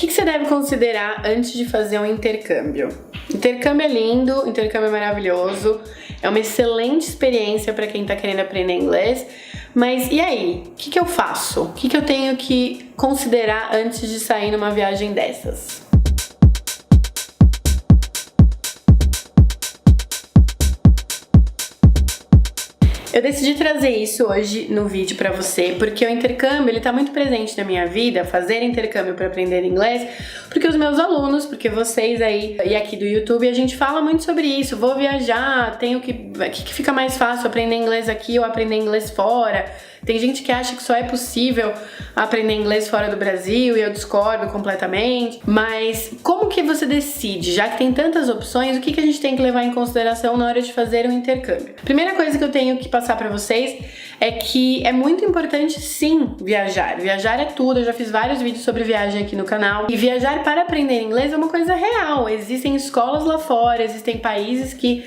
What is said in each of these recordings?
que você deve considerar antes de fazer um intercâmbio? Intercâmbio é lindo, intercâmbio é maravilhoso, é uma excelente experiência para quem tá querendo aprender inglês, mas e aí? O que eu faço? O que eu tenho que considerar antes de sair numa viagem dessas? Eu decidi trazer isso hoje no vídeo pra você, porque o intercâmbio, ele tá muito presente na minha vida, fazer intercâmbio para aprender inglês, porque os meus alunos, porque vocês aí e aqui do YouTube, a gente fala muito sobre isso. Vou viajar, tenho que fica mais fácil aprender inglês aqui ou aprender inglês fora. Tem gente que acha que só é possível aprender inglês fora do Brasil e eu discordo completamente. Mas como que você decide? Já que tem tantas opções, o que a gente tem que levar em consideração na hora de fazer um intercâmbio? Primeira coisa que eu tenho que passar pra vocês é que é muito importante sim viajar. Viajar é tudo, eu já fiz vários vídeos sobre viagem aqui no canal. E viajar para aprender inglês é uma coisa real. Existem escolas lá fora, existem países que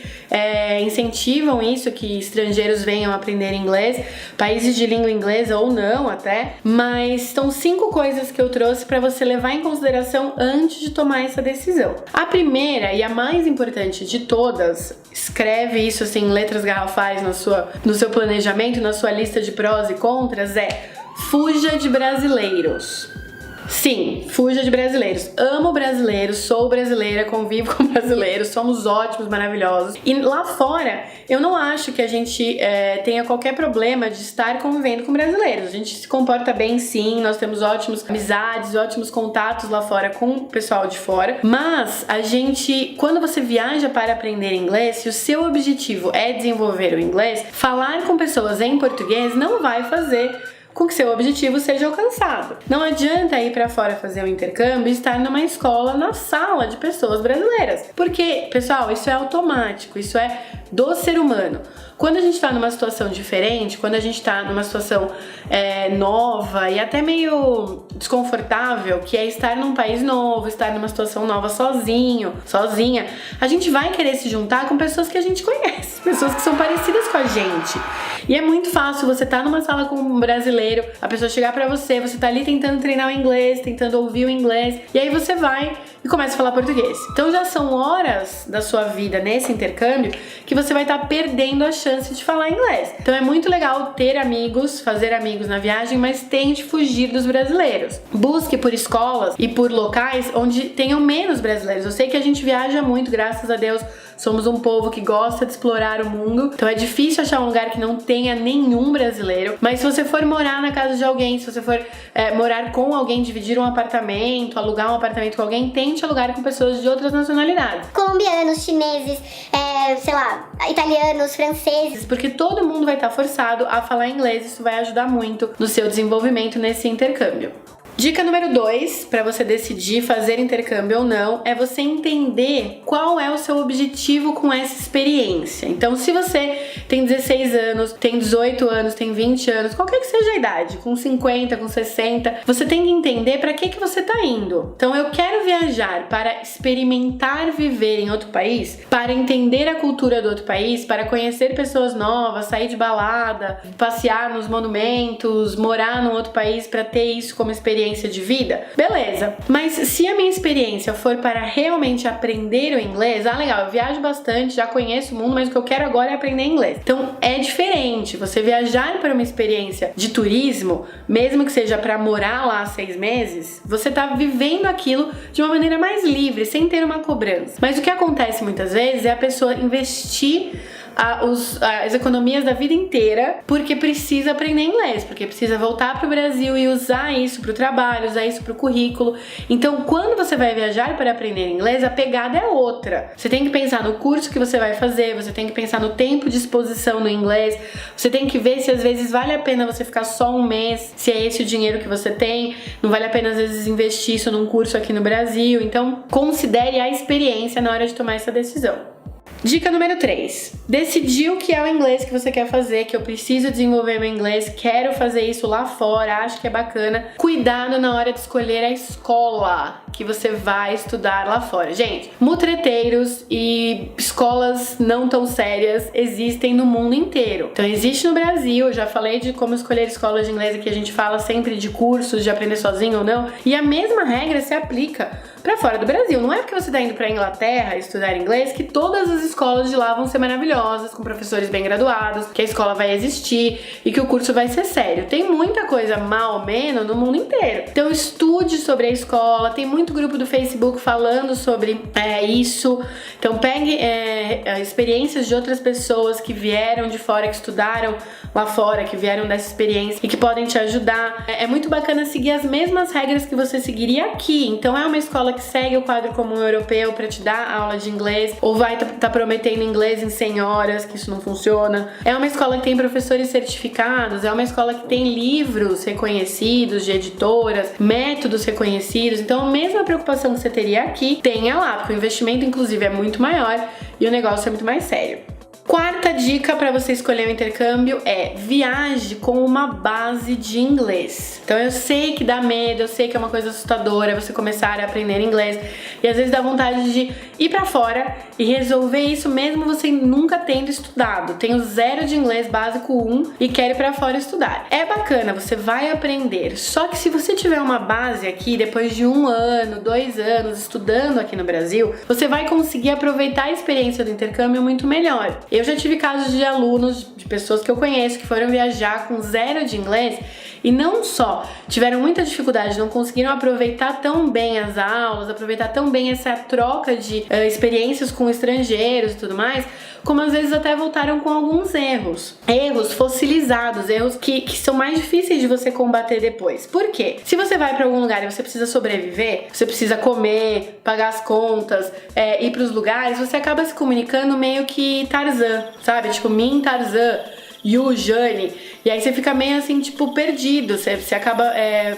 incentivam isso, que estrangeiros venham aprender inglês, países de língua inglesa ou não até, mas são 5 coisas que eu trouxe para você levar em consideração antes de tomar essa decisão. A primeira e a mais importante de todas, escreve isso assim em letras garrafais no seu planejamento, na sua lista de prós e contras, é: fuja de brasileiros. Sim, fuja de brasileiros. Amo brasileiros, sou brasileira, convivo com brasileiros, somos ótimos, maravilhosos. E lá fora, eu não acho que a gente tenha qualquer problema de estar convivendo com brasileiros. A gente se comporta bem, sim, nós temos ótimas amizades, ótimos contatos lá fora com o pessoal de fora. Mas a gente, quando você viaja para aprender inglês, se o seu objetivo é desenvolver o inglês, falar com pessoas em português não vai fazer com que seu objetivo seja alcançado. Não adianta ir pra fora fazer um intercâmbio e estar numa escola, na sala de pessoas brasileiras. Porque, pessoal, isso é automático, isso é do ser humano. Quando a gente tá numa situação diferente, quando a gente tá numa situação nova e até meio desconfortável, que é estar num país novo, estar numa situação nova sozinha, a gente vai querer se juntar com pessoas que a gente conhece, pessoas que são parecidas com a gente. E é muito fácil você tá numa sala com um brasileiro, a pessoa chegar pra você, você tá ali tentando treinar o inglês, tentando ouvir o inglês, e aí você vai e começa a falar português. Então já são horas da sua vida nesse intercâmbio que você vai estar perdendo a chance de falar inglês. Então é muito legal ter amigos, fazer amigos na viagem, mas tente fugir dos brasileiros. Busque por escolas e por locais onde tenham menos brasileiros. Eu sei que a gente viaja muito, graças a Deus, somos um povo que gosta de explorar o mundo, então é difícil achar um lugar que não tenha nenhum brasileiro, mas se você for morar na casa de alguém, se você for morar com alguém, dividir um apartamento, alugar um apartamento com alguém, tente alugar com pessoas de outras nacionalidades. Colombianos, chineses, sei lá, italianos, franceses. Porque todo mundo vai estar forçado a falar inglês, isso vai ajudar muito no seu desenvolvimento nesse intercâmbio. Dica número 2, para você decidir fazer intercâmbio ou não, é você entender qual é o seu objetivo com essa experiência. Então, se você tem 16 anos, tem 18 anos, tem 20 anos, qualquer que seja a idade, com 50, com 60, você tem que entender para que você tá indo. Então, eu quero viajar para experimentar viver em outro país, para entender a cultura do outro país, para conhecer pessoas novas, sair de balada, passear nos monumentos, morar num outro país para ter isso como experiência de vida, beleza. Mas se a minha experiência for para realmente aprender o inglês, legal, eu viajo bastante, já conheço o mundo, mas o que eu quero agora é aprender inglês. Então é diferente você viajar para uma experiência de turismo, mesmo que seja para morar lá 6 meses, você tá vivendo aquilo de uma maneira mais livre, sem ter uma cobrança. Mas o que acontece muitas vezes é a pessoa investir as economias da vida inteira porque precisa aprender inglês, porque precisa voltar pro Brasil e usar isso pro trabalho, usar isso pro currículo. Então, quando você vai viajar para aprender inglês, a pegada é outra. Você tem que pensar no curso que você vai fazer, você tem que pensar no tempo de exposição no inglês, você tem que ver se às vezes vale a pena você ficar só um mês, se é esse o dinheiro que você tem, não vale a pena às vezes investir isso num curso aqui no Brasil. Então, considere a experiência na hora de tomar essa decisão. Dica número 3. Decidiu que é o inglês que você quer fazer, que eu preciso desenvolver meu inglês, quero fazer isso lá fora, acho que é bacana. Cuidado na hora de escolher a escola. que você vai estudar lá fora. Gente, mutreteiros e escolas não tão sérias existem no mundo inteiro. Então existe no Brasil, eu já falei de como escolher escolas de inglês, aqui a gente fala sempre de cursos, de aprender sozinho ou não, e a mesma regra se aplica pra fora do Brasil. Não é porque você tá indo pra Inglaterra estudar inglês que todas as escolas de lá vão ser maravilhosas, com professores bem graduados, que a escola vai existir e que o curso vai ser sério. Tem muita coisa mal ou menos no mundo inteiro. Então estude sobre a escola, tem muito grupo do Facebook falando sobre isso. Então pegue experiências de outras pessoas que vieram de fora, que estudaram lá fora, que vieram dessa experiência e que podem te ajudar. É muito bacana seguir as mesmas regras que você seguiria aqui. Então é uma escola que segue o quadro comum europeu para te dar aula de inglês, ou vai tá prometendo inglês em 100 horas, que isso não funciona. É uma escola que tem professores certificados, é uma escola que tem livros reconhecidos de editoras, métodos reconhecidos. Então a mesma preocupação que você teria aqui, tenha lá, porque o investimento inclusive é muito maior e o negócio é muito mais sério. Quarta dica para você escolher o intercâmbio é: viaje com uma base de inglês. Então eu sei que dá medo, eu sei que é uma coisa assustadora você começar a aprender inglês e às vezes dá vontade de ir para fora e resolver isso mesmo você nunca tendo estudado. Tenho 0 de inglês básico 1 e quero ir para fora estudar. É bacana, você vai aprender. Só que se você tiver uma base aqui, depois de 1 ano, 2 anos estudando aqui no Brasil, você vai conseguir aproveitar a experiência do intercâmbio muito melhor. Eu já tive casos de alunos, de pessoas que eu conheço, que foram viajar com 0 de inglês e não só tiveram muita dificuldade, não conseguiram aproveitar tão bem as aulas, aproveitar tão bem essa troca de experiências com estrangeiros e tudo mais, como às vezes até voltaram com alguns erros fossilizados, erros que são mais difíceis de você combater depois. Por quê? Se você vai pra algum lugar e você precisa sobreviver, você precisa comer, pagar as contas, ir pros lugares, você acaba se comunicando meio que Tarzan, sabe? Tipo, Min Tarzan, Yu Jane. E aí você fica meio assim, tipo, perdido. Você acaba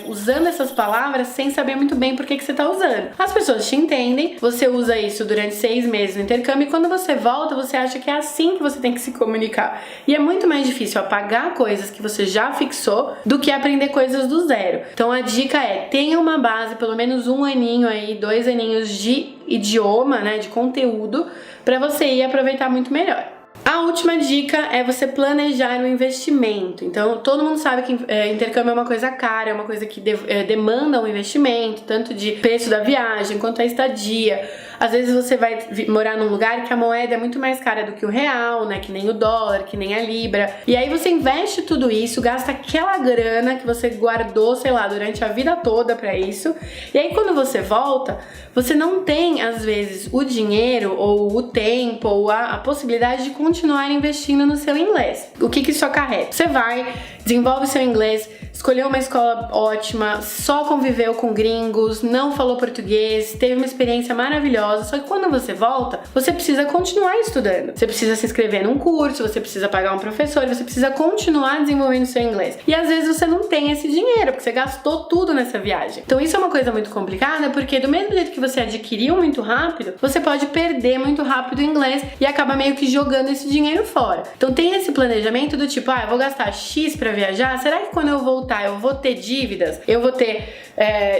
usando essas palavras sem saber muito bem por que você tá usando. As pessoas te entendem, você usa isso durante 6 meses no intercâmbio e quando você volta, você acha que é assim que você tem que se comunicar. E é muito mais difícil apagar coisas que você já fixou do que aprender coisas do zero. Então a dica é: tenha uma base, pelo menos 1 aninho aí, 2 aninhos de idioma, né, de conteúdo, pra você ir aproveitar muito melhor. A última dica é você planejar o investimento. Então, todo mundo sabe que intercâmbio é uma coisa cara, é uma coisa que demanda um investimento, tanto de preço da viagem quanto a estadia. Às vezes você vai morar num lugar que a moeda é muito mais cara do que o real, né? Que nem o dólar, que nem a libra. E aí você investe tudo isso, gasta aquela grana que você guardou, sei lá, durante a vida toda pra isso. E aí quando você volta, você não tem, às vezes, o dinheiro ou o tempo ou a possibilidade de continuar investindo no seu inglês. O que isso acarreta? Você vai, desenvolve seu inglês, escolheu uma escola ótima, só conviveu com gringos, não falou português, teve uma experiência maravilhosa. Só que quando você volta, você precisa continuar estudando. Você precisa se inscrever num curso, você precisa pagar um professor, você precisa continuar desenvolvendo seu inglês. E às vezes você não tem esse dinheiro, porque você gastou tudo nessa viagem. Então isso é uma coisa muito complicada, porque do mesmo jeito que você adquiriu muito rápido, você pode perder muito rápido o inglês e acaba meio que jogando esse dinheiro fora. Então tem esse planejamento do tipo, eu vou gastar X pra viajar, será que quando eu voltar eu vou ter dívidas? Eu vou ter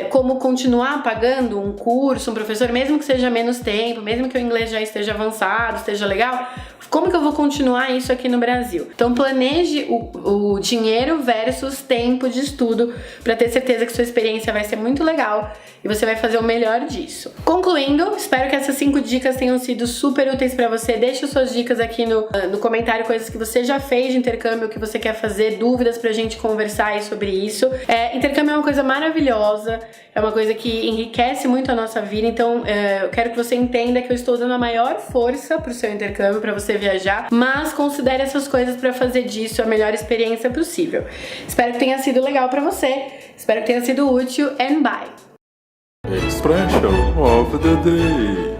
como continuar pagando um curso, um professor, mesmo que seja menos tempo, mesmo que o inglês já esteja avançado, esteja legal? Como que eu vou continuar isso aqui no Brasil? Então planeje o dinheiro versus tempo de estudo para ter certeza que sua experiência vai ser muito legal e você vai fazer o melhor disso. Concluindo, espero que essas 5 dicas tenham sido super úteis para você. Deixe suas dicas aqui no comentário, coisas que você já fez de intercâmbio, que você quer fazer, dúvidas pra gente conversar aí sobre isso. Intercâmbio é uma coisa maravilhosa, é uma coisa que enriquece muito a nossa vida, então eu quero que você entenda que eu estou dando a maior força pro seu intercâmbio, pra você viajar, mas considere essas coisas pra fazer disso a melhor experiência possível. Espero que tenha sido legal pra você, espero que tenha sido útil, and bye! Expression of the day.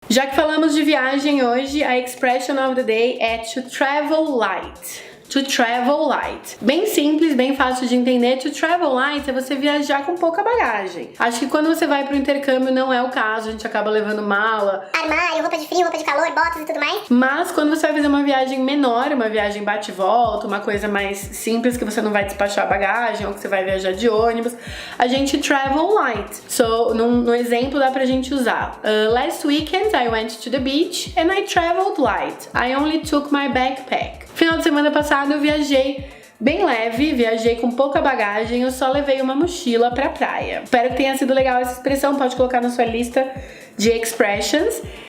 Já que falamos de viagem hoje, a expression of the day é to travel light. To travel light. Bem simples, bem fácil de entender. To travel light é você viajar com pouca bagagem. Acho que quando você vai pro intercâmbio não é o caso, a gente acaba levando mala, armário, roupa de frio, roupa de calor, botas e tudo mais. mas quando você vai fazer uma viagem menor, uma viagem bate e volta, uma coisa mais simples que você não vai despachar bagagem ou que você vai viajar de ônibus, a gente travel light. So, no exemplo dá pra gente usar last weekend I went to the beach and I traveled light. I only took my backpack. Final de semana passado eu viajei bem leve, viajei com pouca bagagem, eu só levei uma mochila pra praia. Espero que tenha sido legal essa expressão, pode colocar na sua lista de expressions.